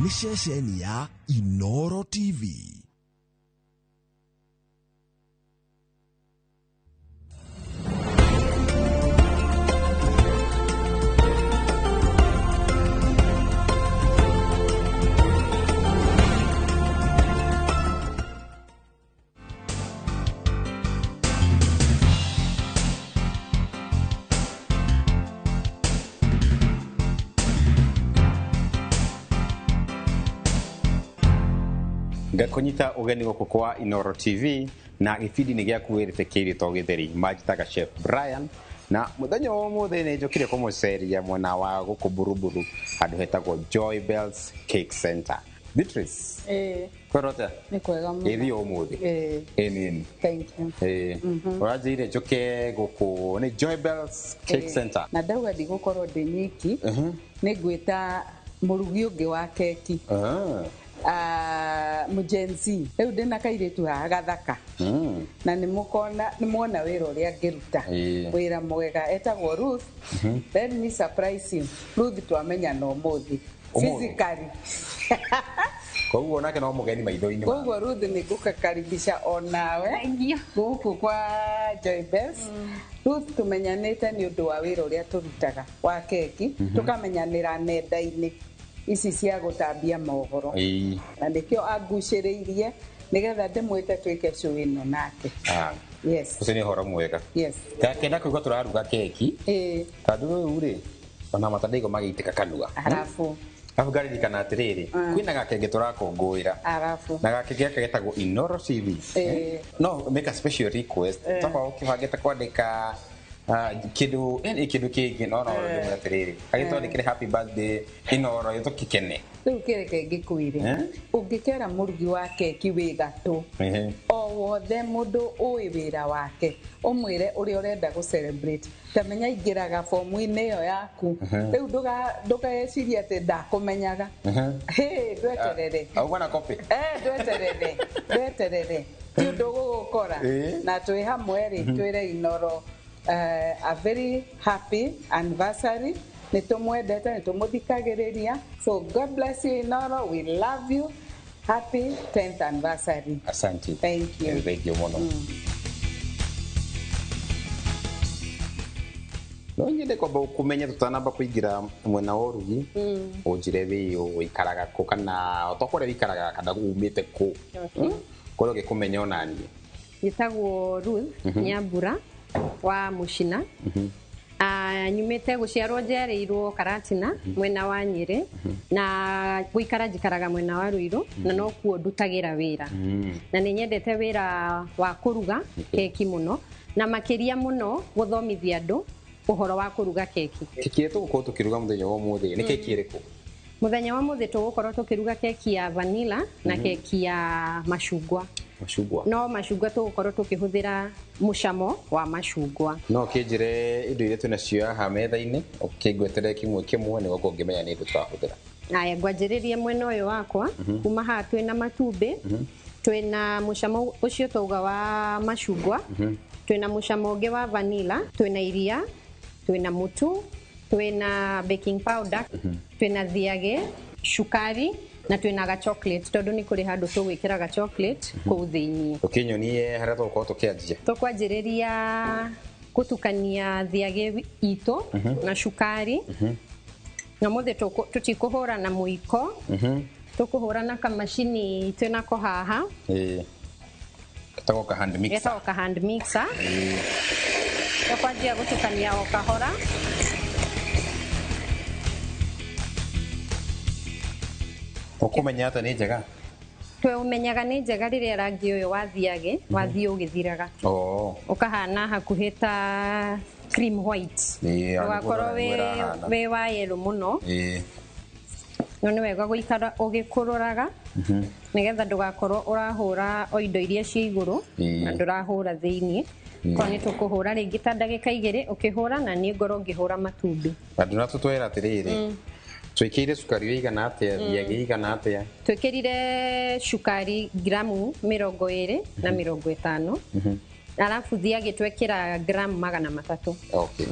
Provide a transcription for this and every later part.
nĩ ceceni ya iNooro TV. Ngakunyita ugeni guku kwa iNooro TV na gibindi ni gya kuwirite kirito githeri majitaga chef Brian na muthenya wa muthe ni njukire kumuceria mwena wa guku buruburu andu hetagwo Joy Bells Cake Center. Beatrice korota ni kwega muno ithio muthe nini thank you wajire njuke guku ni Joy Bells Cake Center na ndauga ndigukorwo ndi nyiki ni ngwita murugi ungi wa keki mujenzi riu ndina kairitu ha gathaka na nimwona wira uria ngiruta wira mwega etagwo Ruth. Let me surprise you. Ruth twamenya no muthi physically koguo nake no mugeni maitho-ini koguo Ruth ni ngukakaribisha onawe guku kwa Joy Bells. Ruth tumenyanite ni undu wa wira uria turutaga wa keki tukamenyanira nenda-ini ici cia gutambia mohoro na ndikio anguciriirie nigetha ndimwite twike show ino nake. Yes ucio ni horo mwega. Yes kenda kuiga turaruga keki tandu uri ona matandiko magiitika kanua arafu ngaririkana atiriri kwina gakenge turakungwira arafu na gakenge gake getagwo iNooro TV. No make a special request tapa ukibangite kwandika kidu kingi no ndio atiriri agitondekire happy birthday iNooro yutukikene riu kireke ngikuire ungikera murugi wa keki wigatu o wothe mundu ui wira wake umwire uri urenda gu celebrate tamenya ingiraga fomu-ini iyo yaku riu ndugeciria ati ndakumenyaga ndweterere augana copy ndweterere ndu gugukora na twi hamwe ri twire iNooro a very happy anniversary. Nitumwendete nitumuthikagiriria. So God bless you iNooro, we love you. Happy 10th anniversary. Asante. Thank you. Thank you mono. No nyende kwamba kumenya tutanamba kuigira mwena wa urugi unjire wi uikaraga ku kana utokore wikaraga kana umite ku koro gikumenya onani yitagwo Ruth Nyambura wa Mushina. Nyumite guciarwo njereirwo Karatina mwena wa Nyeri na guikara njikaraga mwena wa Ruiru na no kuo ndutagira wira na ni nyendete wira wa kuruga keki muno na makiria muno guthomithia andu uhoro wa kuruga keki. Keki yetu gukorwo tukiruga muthenya wa muthi ni keki iriku? Muthenya wa muthi tugukorwo tukiruga keki ya vanilla na keki ya mashungwa. No mashungwa tugukorwo tukihuthira mucamo wa mashungwa. No kinjire indo iria twina cio haha metha-ini ukingwetere kimwe kimwe ni goko ngimenya ni ndu twahuthira. Aya ngwanjiririe mwena uyu wakwa kuma haha twina matumbi twina mucamo ucio tuga wa mashungwa twina mucamo ungi wa vanilla twina iria twina mutu twina baking powder twina thiage shukari na twina ga chocolate tondu ni kuri handu tugwikira ga chocolate ku thiini. Ukinyonie haria tukorwo tukianjia tukwanjiriria gutukania thiage itu na shukari na muthe tutikuhura na muiko tukuhura na kamashini twina ko haha getago ka hand mixer tukwanjia gutukania o kahora ukumenya ata ni njega umenyaga ni njega riria rangi uyu wa thiage wathii ugithiraga ukahana hakuhi ta cream white ugakorwo we wa yellow muno no ni wega guikara ugikururaga nigetha ndugakorwo urahura o indo iria cia iguru na ndurahura thiini ko ni tukuhura ringi ta ndagika 2 ukihura na ni ngoro ngihura matumbi andu na tutwera atiriri twikire sukari igana atia thiage igana atia twikirire sukari gramu 20 na 50 alafu thiage twekira gramu 300. Okay.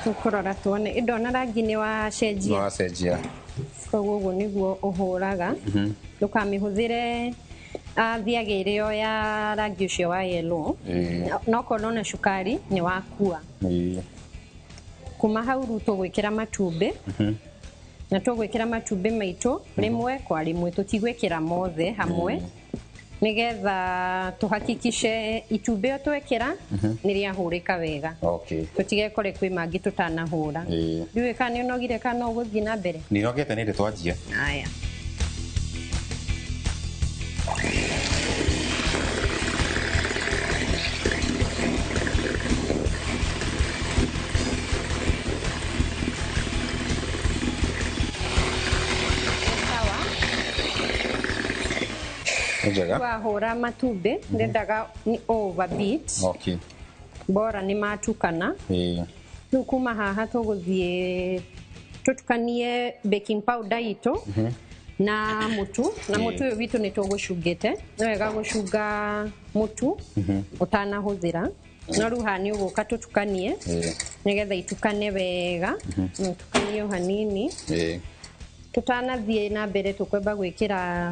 tukurora tuone indo na rangi ni wa cenjia koguo guo niguo uhuraga ndukamihũthĩre thiagĩrĩo ya rangi ũcio wa yellow no kono na cukari ni wakua kuma hau rĩu tũgwĩkĩra matumbĩ na tũgwĩkĩra matumbĩ maitũ rĩmwe kwa rĩmwe tũtigwĩkĩra mothe hamwe nigetha tuhakikishe itumbĩ twekĩra nĩ rĩahũrĩka wega tũtigekore kwĩ mangĩ tũtanahũra ndiũĩ kana nĩ ũnogire kana ũgũthiĩ na mbere nĩ nogete nĩ twanjia haya wahũra matumbĩ ndendaga ni overbeat bora ni matukana rĩu kuma haha tũgũthiĩ tũtukanie baking powder itũ na mũtu ũyũ witũ nĩ tũgũcungĩte nĩ wega gũcunga mũtu ũtanahũthĩra no rĩu haha nĩ ũgũka tũtukanie nĩgetha itukane wega tũtukanie hanini tũtanathiĩ na mbere tũkwamba gwĩkĩra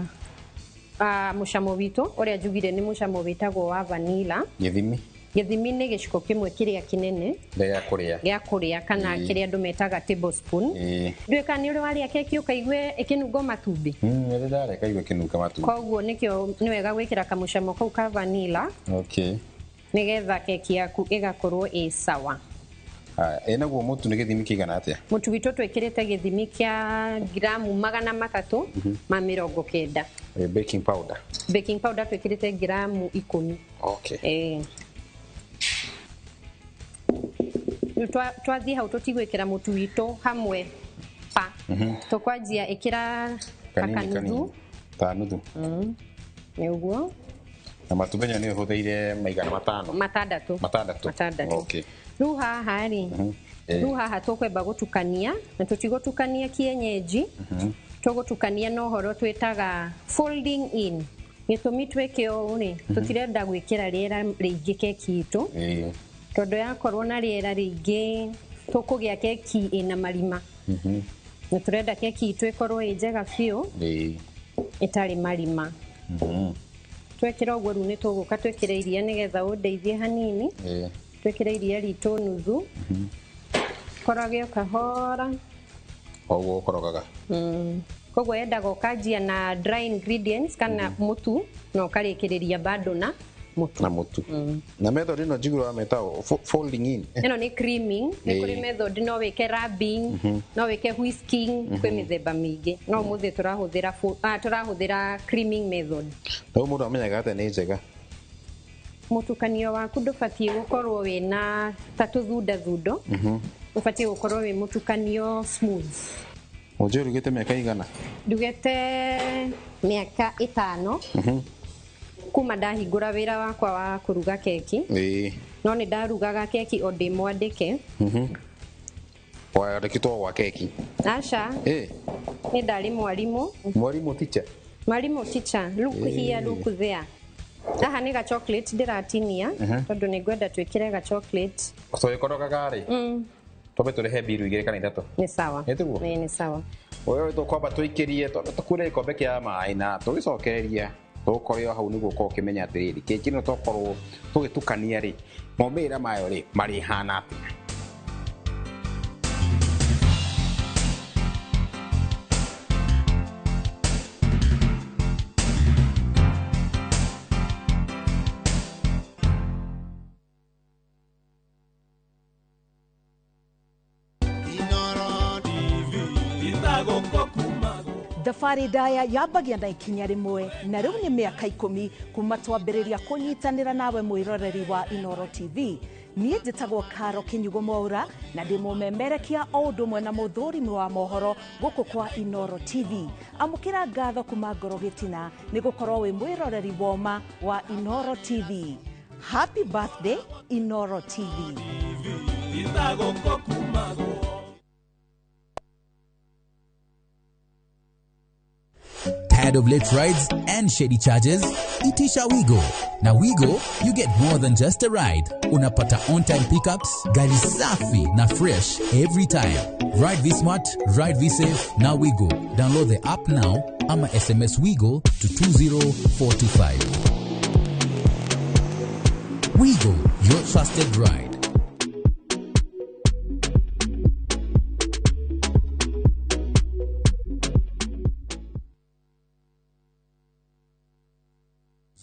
mucamo witũ ũrĩa njugire nĩ mucamo wĩtagwo wa vanilla gĩthimi nĩ gĩciko kĩmwe kĩrĩa kĩnene gĩa kũrĩa kana kĩrĩa andũ metaga tablespoon ndũĩ kana nĩ ũrĩ warĩa keki ũkaigue ĩkĩnungo matumbĩ koguo nĩkĩo nĩ wega gwĩkĩra kamucamo kau ka vanilla nĩgetha keki yaku ĩgakorwo ĩ sawa naguo mũtu nĩ gĩthimi kĩigana atĩa mũtu witũ twĩkĩrĩte gĩthimi kĩa gramu 390 baking powder twĩkĩrĩte gramu 10 twathiĩ hau tũtigwĩkĩra mũtu witũ hamwe pa tũkwanjia ĩkĩra kanuthu nĩ ũguo na matumbĩ nĩ ũhũthĩire maigana matandatũ rĩu haha rĩu haha tũkwamba gũtukania na tũtigũtukania kienyeji tũgũtukania na ũhoro twĩtaga folding in gĩtũmi twĩke ũũ rĩ tũtirenda gwĩkĩra rĩera rĩingĩ keki itũ tondũ yakorwo na rĩera rĩingĩ tũkũgĩa keki ĩna marima na tũrenda keki itũ ĩkorwo ĩ njega biũ ĩtarĩ marima twekĩra ũguo rĩu nĩ tũgũka twĩkĩre iria nĩgetha ũndeithie hanini twĩkĩre iria ritũ nuthu korage kahora ũguo ũkorogaga koguo yendaga ũkanjia na dry ingredients kana mũtu na ũkarĩkĩrĩria bado na mũtu na method ĩno njiguaga metagwo folding in ĩno nĩ creaming nĩ kũrĩ method no wĩke rubbing no wĩke whisking kwĩ mĩthemba mĩingĩ no mũthĩ tũrahũthĩra creaming method na mũndũ amenyaga atĩ nĩ njega mũtukanio waku ndũbatiĩ gũkorwo wĩna ta tũthundathundo ũbatiĩ gũkorwo wĩ mũtukanio smooth Ũnjĩ ũrugĩte mĩaka igana? Ndugĩte mĩaka 5 kuma ndahingũra wĩra wakwa wa kũruga keki. No nĩ ndarugaga keki o ndĩ mwandĩke. Wandĩkĩtwo gwa keki? Aca. Nĩ ndarĩ mwarimũ. Mwarimũ teacher? Mwarimũ teacher. Look here, look there. Haha nĩ ga chocolate ndĩratinia tondũ nĩ ngwenda twĩkĩre ga chocolate. Tũgĩkorogaga rĩ? Tobe tũrehe biru igĩrĩ kana ithatũ. Nĩ sawa. Nĩ sawa. Wewe tũkwamba tũikĩrie tũkure ikombe kĩa maĩ na tũgĩcokereria tũkorwo hau nĩguo ũkorwo ũkĩmenya atĩrĩrĩ keki ĩno tũkorwo tũgĩtukania rĩ maumĩrĩra mayo rĩ marĩ hana atĩa. Thabarĩ ndaya yambagia na ikinya rĩmwe na rĩu nĩ mĩaka 10 kuma twambĩrĩria kũnyitanĩra nawe mwĩroreri wa iNooro TV. Niĩ njĩtagwo Karo Kinyugo Mwaura na ndĩ mũmemerekia o ũndũ ũmwe na mũthũrimi wa mohoro gũkũ kwa iNooro TV. Amũkĩra ngatho kuma ngoro gĩtina nĩ gũkorwo wĩ mwĩroreri woma wa iNooro TV. Happy birthday iNooro TV. Tired of late rides and shady charges? Itisha Wigo. Na Wigo, you get more than just a ride. Unapata on-time pickups, gari safi na fresh every time. Ride V Smart, ride V Safe, na Wigo. Download the app now, ama SMS Wigo to 20425. Wigo, your trusted ride.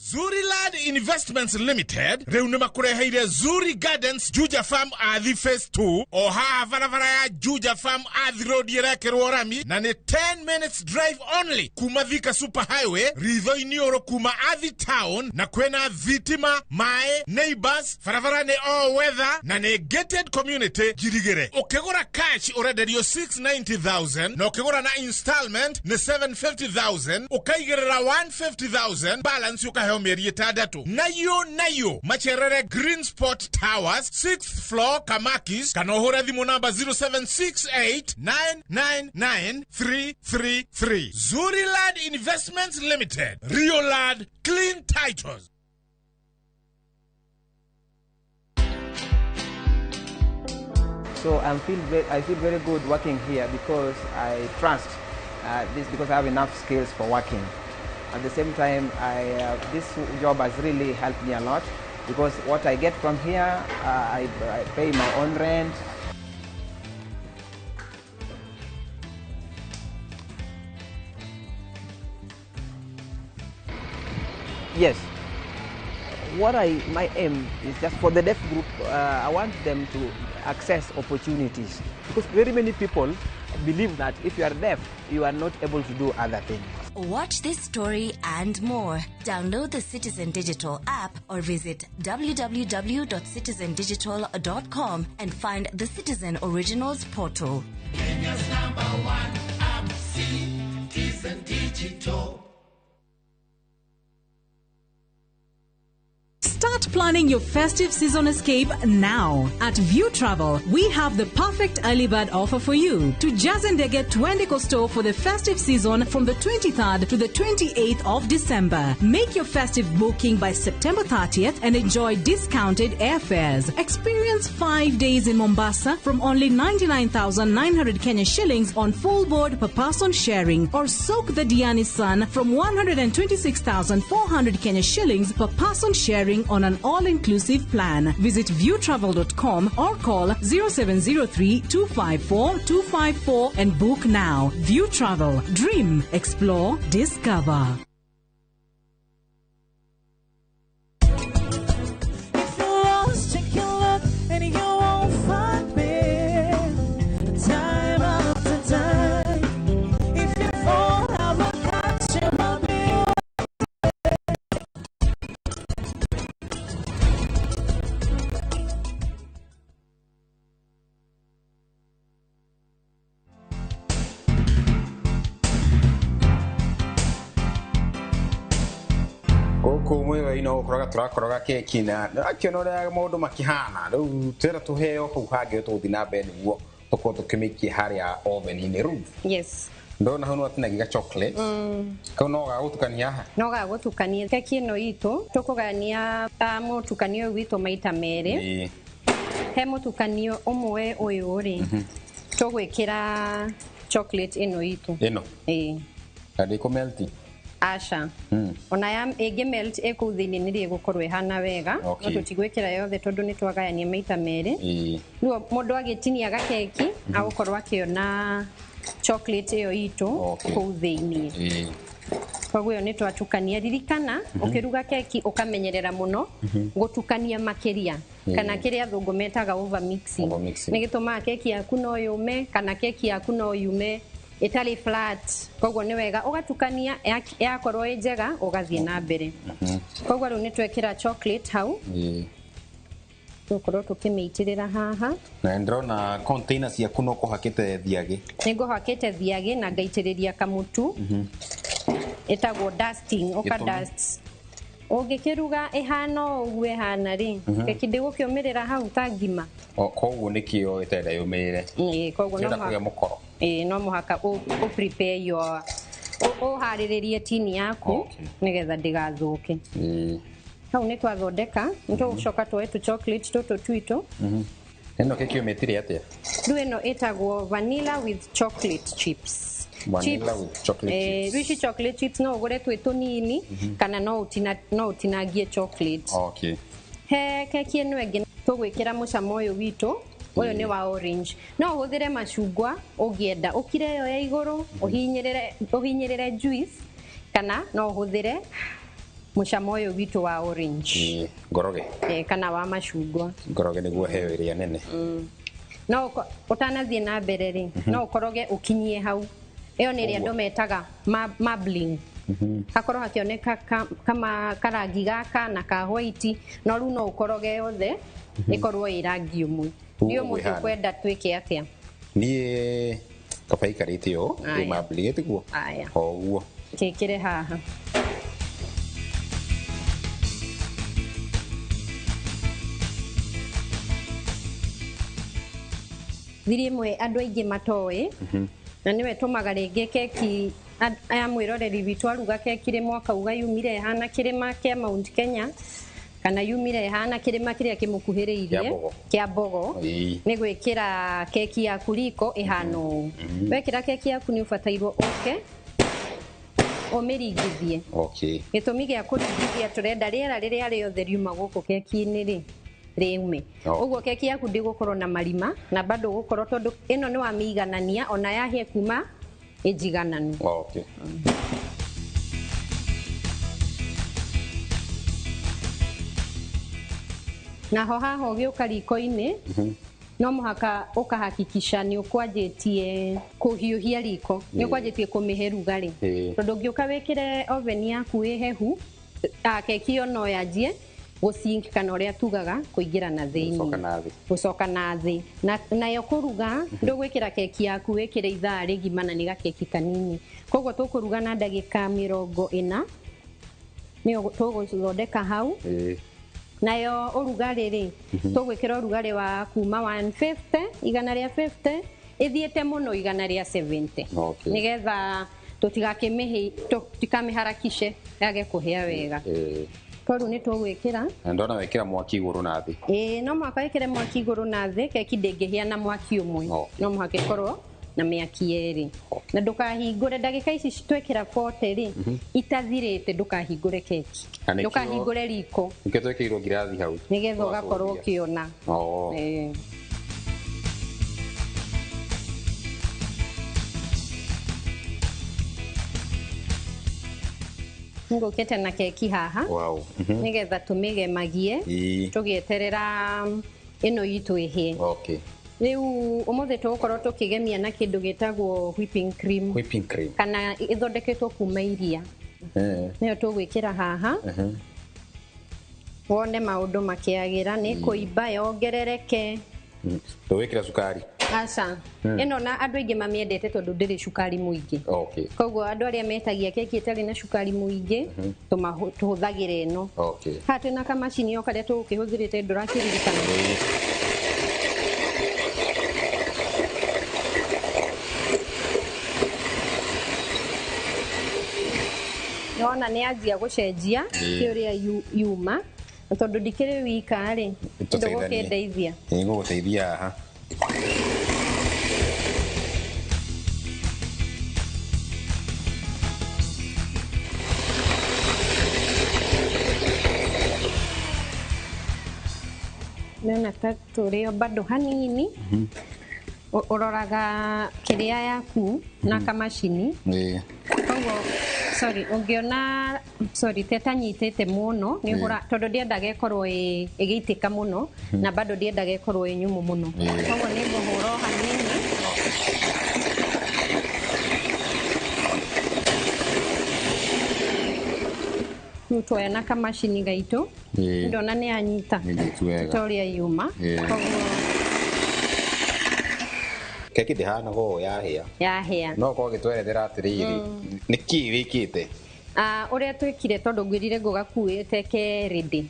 Zurilad Investments Limited reunima kureheire Zuri Gardens Juja Farm Athi Phase 2 oha varavara ya Juja Farm Athi Road yerekerwo rami na ni 10 minutes drive only kuma Thika Super Highway ritho inioro kuma Athi Town na kwena thitima mae neighbors varavara ni all weather na ni gated community jirigere ukigura cash urenderio 690,000 na ukigura na installment ni 750,000 ukaigerera 150,000 balance ukaheo meri etadatu nayo macherere Green Spot Towers 6th floor Kamakis kanohora thimu namba 0768999333 Zurilad Investments Limited, Rio Lad, clean titles. So I feel very good working here because I trust this, because I have enough skills for working. At the same time, this job has really helped me a lot because what I get from here, I pay my own rent. Yes. My aim is just for the deaf group, I want them to access opportunities because very many people believe that if you are deaf, you are not able to do other things. Watch this story and more. Download the Citizen Digital app or visit www.citizendigital.com and find the Citizen Originals portal. Kenya's #1 app, Citizen Digital. Start planning your festive season escape now. At View Travel, we have the perfect early bird offer for you. To Jazendege Twende Costo for the festive season from the 23rd to the 28th of December. Make your festive booking by September 30th and enjoy discounted airfares. Experience 5 days in Mombasa from only 99,900 Kenya shillings on full board per person sharing, or soak the Diani Sun from 126,400 Kenya shillings per person sharing on an all-inclusive plan. Visit viewtravel.com or call 0703-254-254 and book now. View Travel. Dream, explore, discover. If you're lost, take a look and you won't find me. Time after time. If you fall, I will catch you, I'll be kumwe ino kuraga turakoroga keki na akionora maundu makihana riu tera tuheo ku hage tuthi na mbere niguo tuko tukimiki haria oven in room. Yes. Ndona hono atinagiga chocolate. Kono ga gutukania ha. No ga gutukania keki ino itu tukugania mutukanio witu maita mere. He mutukanio umwe uyu ri. Tugwikira chocolate ino itu. Ino. Kadi ko melti. Asha. Ona ya ege melt eko thini niri gukorwo ihana wega. No tutigwikira yothe tondu ni twagayania maita mere. Nuo mundu agitinia ga keki agukorwo akiona chocolate iyo itu ku thini. Koguo yo ni twatukania ririkana ukiruga keki ukamenyerera muno gutukania makiria kana kiria thungu metaga over mixing. Ni gituma keki yaku no yume kana keki yaku no yume itali flat. Koguo ni wega ugatukania yakorwo njega ugathie na mbere. Koguo ru ni twekira chocolate hau. Tukorwo tukimeitirira haha. Na ndrona container cia kuno kuhakite thiage. Ningo hakite thiage na ngaitiriria kamutu. Etagwo dusting oka dust. Ugikiruga ihana ugue hana ri. Keki ndigukiumirira hau ta ngima. Koguo nikio itenda yumire. Koguo no muhaka. No muhaka prepare your o hariririe tini yaku nigetha ndigathuke hau ni twathondeka nitugucoka twetu chocolate tutu twitu eno keki umetire atia riu eno itagwo vanilla with chocolate chips vanilla with chocolate chips rishi chocolate chips no ugure twitu nini kana no utinagie chocolate he keki eno enge tugwikira mucamo uyu witu uyu ni wa orange no uhuthire macungwa ugienda ukire yo ya iguru uhinyirire juice kana no uhuthire mucamo uyu witu wa orange ngoroge kana wa macungwa ngoroge niguo heo iria nene no utanathie na mbere ri no ukoroge ukinyie hau iyo ni ria ndometaga marbling hakorwo hakioneka kama karangi gaka na ka white no ru no ukoroge yothe ikorwo irangi umwe ndio mutu kwenda twike atia nie kabai karite yo marbling etiguo aya oguo kekire haha thiri mwe andu aingi matoe na niwe tumaga ringi keki aya mwiroreri witu aruga keki ri mwaka uga yumire hana kirima kia Mount Kenya kana yumire hana kirima kiria kimukuhiriirie kia Bogo ni gwikira keki ya kuriko ihano wekira keki yaku ni ubatairwo omiringithie gitumi gia kuringithia turenda riera riria riothe riuma guku keki-ini ri riume uguo keki yaku ndigukorwo na marima na bado gukorwo tondu ino ni wa miiganania ona yahie kuma ejigananu naho haho giuka riko-ini no muhaka ukahakikisha ni ukwanjitie kuhiuhia riko ni ukwanjitie kumihe rugari tondu ngiuka wikire oven yaku ihehu keki yo no yanjie gusink kana uria tugaga kuingira na thiini gucoka na thi nayo kuruga ndugwikira keki yaku wikire ithaa rigimana ni gakeki kanini koguo tukuruga na ndagika 40 ni tuguthondeka hau nayo urugari ri tugwikira urugari wa kuma 150 igana ria 50 ithiete muno igana ria 70 nigetha tutikamiharakishe yage kuhia wega toru ni tugwikira ndona wekira mwaki iguru na thi no mwaka wekire mwaki iguru na thi keki ndingihia na mwaki umwe no mwaka ikorwo na miaki eri na ndukahingure ndagika ici twekira 40 ri itathirite ndukahingure keki ndukahingure riko nke twekirwo ngirathi hau nigetha ugakorwo ukiona ngukete na keki haha nigetha tumigemagie tugieterera ino itu ihie riu umuthe tugukorwo tukigemia na kindu gitagwo whipping cream kana ithondeketwo kuma iria niyo tugwikira haha wone maundu makiagira ni kuimba yongerereke tuwikira sukari aca ino na andu aingi mamiendete tondu ndiri cukari muingi koguo andu aria metagia keki itari na cukari muingi tuhuthagira ino hatu na kamacini yo karia tugukihuthirite ndurakiririkana nona ni anjia gucenjia kiuria yuma tondu ndikiri wika ri ndugukindeithia nguguteithia haha nona turio bado hanini uroraga kiria yaku na kamacini koguo ungiona tetanyitite muno ni hura tondu ndiendaga ikorwo igiitika muno na bado ndiendaga ikorwo inyumu muno koguo ni nguhura hanini tutoya na kamacini gaitu ndona ni anyita tutoria yuma keki ndihana go yahia no ko gitwerethera atiriri niki wikite uria twikire tondu ngwirire ngugakuite ke ready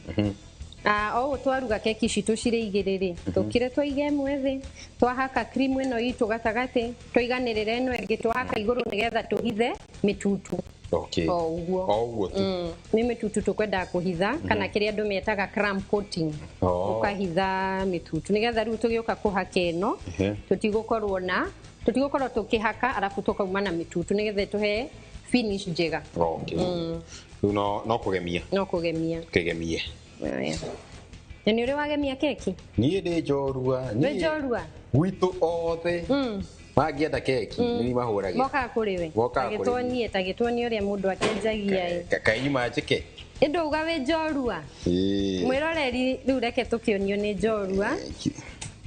O twaruga keki citu cirĩ igĩrĩ rĩ tũkire twaige ĩmwe thĩ twahaka cream ĩno itũ gatagatĩ tũiganĩrĩra ĩno ĩngĩ twahaka igũrũ nĩgetha tũhithe mĩtutu. Okay. Oguo tu. Nĩ mĩtutu tũkwendaga kũhitha kana kĩrĩa andũ metaga crumb coating. Ũkahitha mĩtutu nĩgetha rĩu tũgĩũka kũhaka ĩno tũtigũkorwo tũkĩhaka arabu tũkauma na mĩtutu nĩgetha tũhe finish njega. Okay. Rĩu no kũgemia. No kũgemia. Kĩgemie. Na nĩ ũrĩ wagemia keki? Niĩ ndĩ njorua. Wĩ njorua? Gwitũ othe mangĩenda keki nĩ mahũragĩra. Mokaga kũrĩ we? Tagĩtuonie ũrĩa mũndũ akĩenjagia ĩ. Kaima njĩke. Ndauga wĩ njorua? Mwĩroreri rĩu reke tũkĩonio nĩ njorua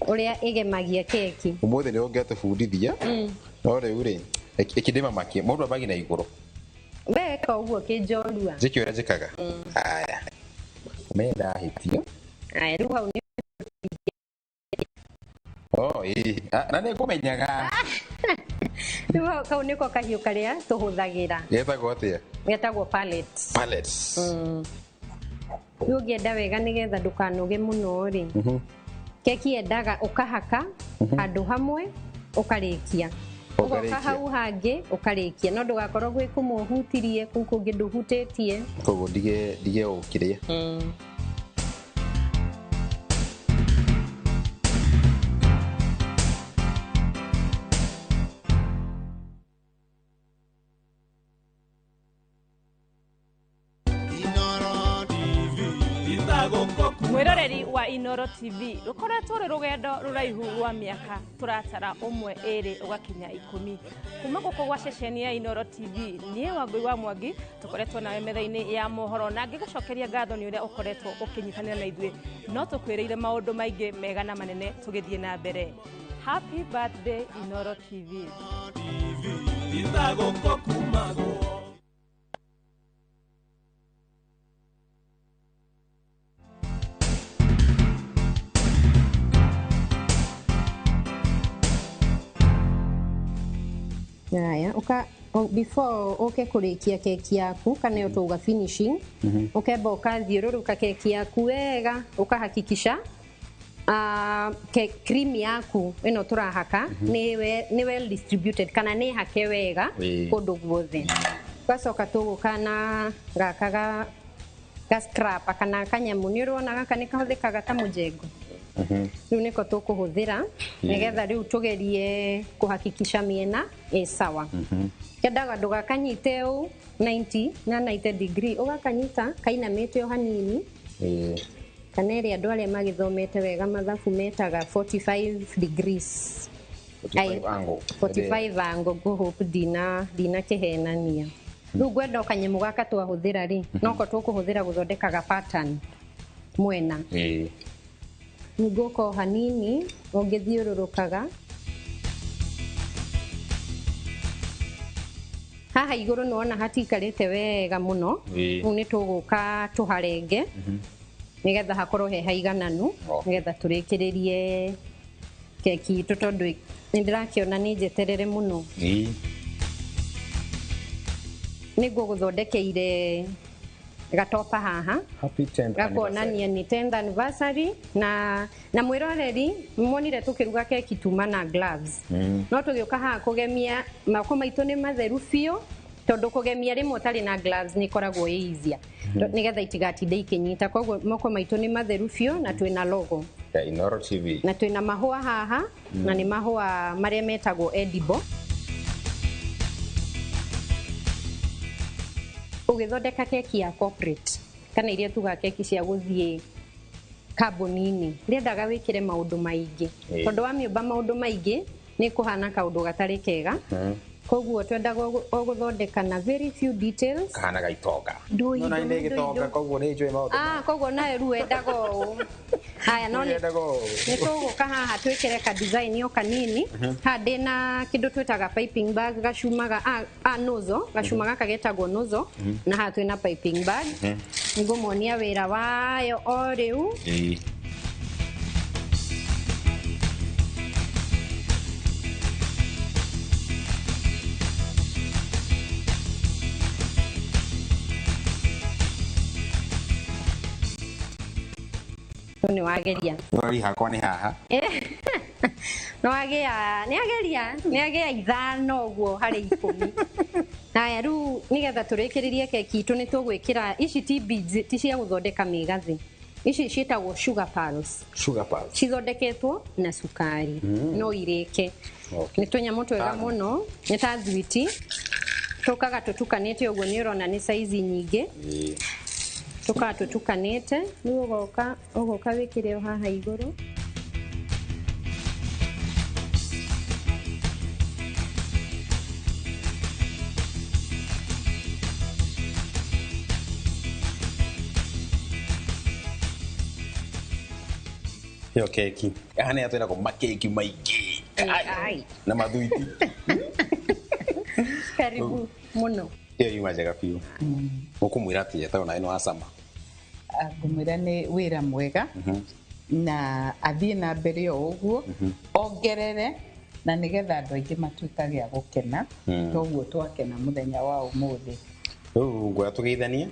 ũrĩa ĩgemagia keki. Ũmũthĩ nĩ ũngĩatũbundithia no rĩu rĩ ĩkĩndĩmamakia mũndũ ambagia na igũrũ. Weka ũguo kĩ njorua. Njĩke ũrĩa njĩkaga. Aya. Menda hĩtio. Aya rĩu hau nĩ na nĩ ngũmenyaga. Rĩu kau nĩko kahiũ karĩa tũhũthagĩra. Getagwo atĩa? Getagwo pallets. Pallets. Rĩu ũngĩenda wega nĩgetha ndũkanoge mũno rĩ keki yendaga ũkahaka handũ hamwe ũkarĩkia. Ũgoka hau hangĩ ũkarĩkia no ndũgakorwo gwĩ kũmwe ũhutirie kũu kũngĩ ndũhutĩtie. Koguo ndige ũkĩrĩa. Mwĩroreri wa iNooro TV rukoretwo rĩ rũgendo rũraihu rwa mĩaka tũratara ũmwe ĩrĩ ũgakinya 10 kuma gũkũ gwa ceceni ya iNooro TV niĩ Wangũi wa Mwangi tũkoretwo nawe metha-inĩ ya mohoro na ngĩgũcokeria ngatho nĩ ũrĩa ũkoretwo ũkĩnyitanĩra na ithuĩ no tũkwĩrĩire maũndũ maingĩ mega na manene tũgĩthiĩ na mbere. Happy birthday iNooro TV. Haya, before kũrĩkia keki yaku kana yo tuga finishing ukemba ukathiũrũrũka keki yaku wega ukahakikisha cream yaku ĩno tũrahaka nĩ well distributed kana nĩ hake wega kũndũ guothe. Gacoka tũgũka na gaka ga scrap kana kanyamũ nĩ ũrona gaka nĩ kahũthĩkaga ta mũjengo. Rĩu nĩko tũkũhũthĩra nĩgetha rĩu tũgerie kũhakikisha mĩena ĩ sawa. Kendaga ndũgakanyite ũũ 90 degree ũgakanyita kainamĩte o hanini kana ĩrĩa andũ arĩa magĩthomete wega mathabu metaga 45 degrees. 45 angle ngũhope ndina kĩhenania. Rĩu ngwenda kanyamũ gaka twahũthĩra rĩ noko tũkũhũthĩra gũthondekaga pattern mwena. Niguko hanini ũngĩthiũrũrũkaga haha igũrũ nĩwona hatikarĩte wega mũno. Rĩu nĩ tũgũka tũharenge nĩgetha hakorwo he haigananu nĩgetha tũrĩkĩrĩrie keki itũ tondũ nĩndĩrakĩona nĩ njeterere mũno. Nĩguo gũthondekeire gatopa haha gakuonania ni 10th anniversary na mwĩroreri monire tũkĩruga keki tuma na gloves no tũgĩũka haha kũgemia moko maitũ nĩ matheru biũ tondũ kũgemia rĩmwe ũtarĩ na gloves nĩ ikoragwo easier nĩgetha itigatinde ikĩnyita koguo moko maitũ nĩ matheru biũ na twĩna logo ya iNooro TV na twĩna mahũa haha na nĩ mahũa marĩa metagwo edible. Ũgĩthondeka keki ya corporate kana iria tuga keki cia gũthiĩ kambuni-inĩ rĩendaga wĩkĩre maũndũ maingĩ tondũ wamĩũmba maũndũ maingĩ nĩ kũhana kaũndũ gatarĩ kega. Koguo twendaga gũthondeka na very few details. Kahana gaitonga. No na nĩ gĩtonga koguo nĩ njũĩ maũndũ. Koguo nawe rĩu wendaga ũũ. Haya no nĩ tũgũka haha twĩkĩre ka design o kanini. Haha ndĩna kĩndũ twĩtaga piping bag gacumaga nozzle gacuma gaka getagwo nozzle na haha twĩna piping bag. Nĩngũmuonia wĩra wayo o rĩu. wageria Nori hakwa ni haha no agia ni agia ithano uguo hari 10 haya riu nigetha turikiririe keki itu ni tugwikira ici ti beads ti cia guthondeka migathi ici cietagwo sugar pearls cithondeketwo na sukari no ireke ni tunyamu twega muno ni ta thwiti tukaga tutukanite uguo ni urona ni size nyingi tukaga tutukanite ni ugoka wikire haha iguru yo keki hane atwira ko makeki maiki na madhuiti karibu muno yo yuma jaga piu mukumwira ati yataona ino asama ngumwira ni wira mwega na athie na mbere o uguo ongerere na nigetha andu aingi matuikagia gukena toguo twakena muthenya wa umuthi ngwa tugeithania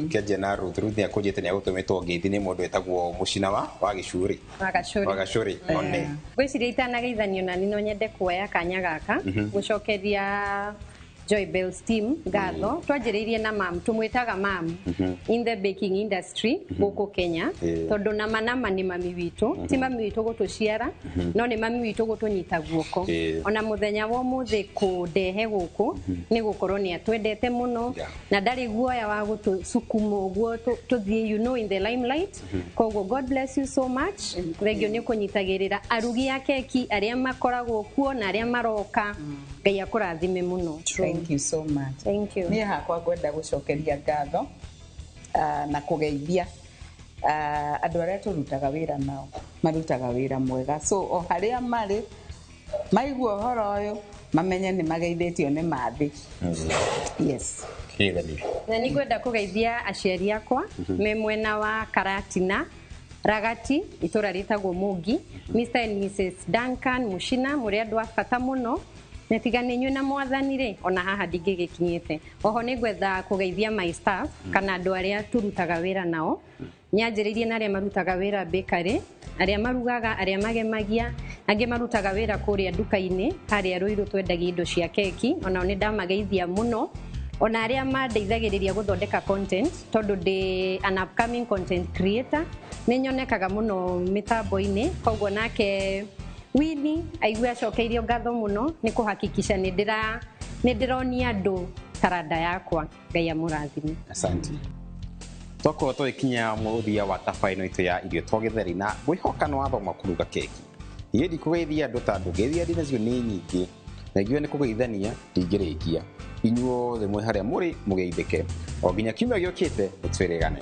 kianjia na Ruth ya kujite ni agutumitwo ngithi ni mundu etagwo mucina wa gicuri one gwiciria itanageithanio na nino nyende kuoya kanya gaka gucokeria Joy Bells team ngatho twanjiriirie na mam tumwitaga mam in the baking industry guku Kenya tondu na manama ni mami witu ti mami witu gutuciara no ni mami witu gutunyita guoko ona muthenya wa muthi kundehe guku ni gukorwo ni atwendete muno na ndari guoya wa gutucukuma guo tuthie you know in the limelight koguo God bless you so much thengio ni kunyitagirira arugi ya keki aria makoragwo kuo na aria maroka ngai akurathime muno. Thank you so much. Thank you. Ni hakwa gwenda gucokeria ngatho na kugeithia andu aria turutaga wira nao marutaga wira mwega so o haria mari maigua horo uyu mamenye ni mageithitio ni mathi yes na ni gwenda kugeithia aciari akwa me mwena wa Karatina Ragati itura ritagwo Mugi Mr and Mrs Duncan Mushina muri andu a bata muno netigane nyuna mwathanire ona haha ndingigikinyite oho ni gwetha kugeithia my staff kana andu aria turutaga wira nao nyanjiririe na aria marutaga wira bakery aria marugaga aria magemagia angi marutaga wira kuria duka-ini haria Ruiru twendagia indo cia keki ona ni ndamageithia muno ona aria mandeithagiriria guthondeka content tondu ndi an upcoming content creator ni nyonekaga muno mitambo-ini koguo nake Wini aigua cokeirio ngatho muno ni kuhakikisha ni ndironia andu taranda yakwa ngai amurathime asante toko twikinya muthia wa tafaino itu ya irio twagitheri na gwihoka no athoma kuruga keki yedi kugeithia andu ta ndugeithia ndi nacio ni nyingi na igwe ni kugeithania ndingirikia inyuo the mwe haria muri mugeithike o ginya kiumia giokite twirigane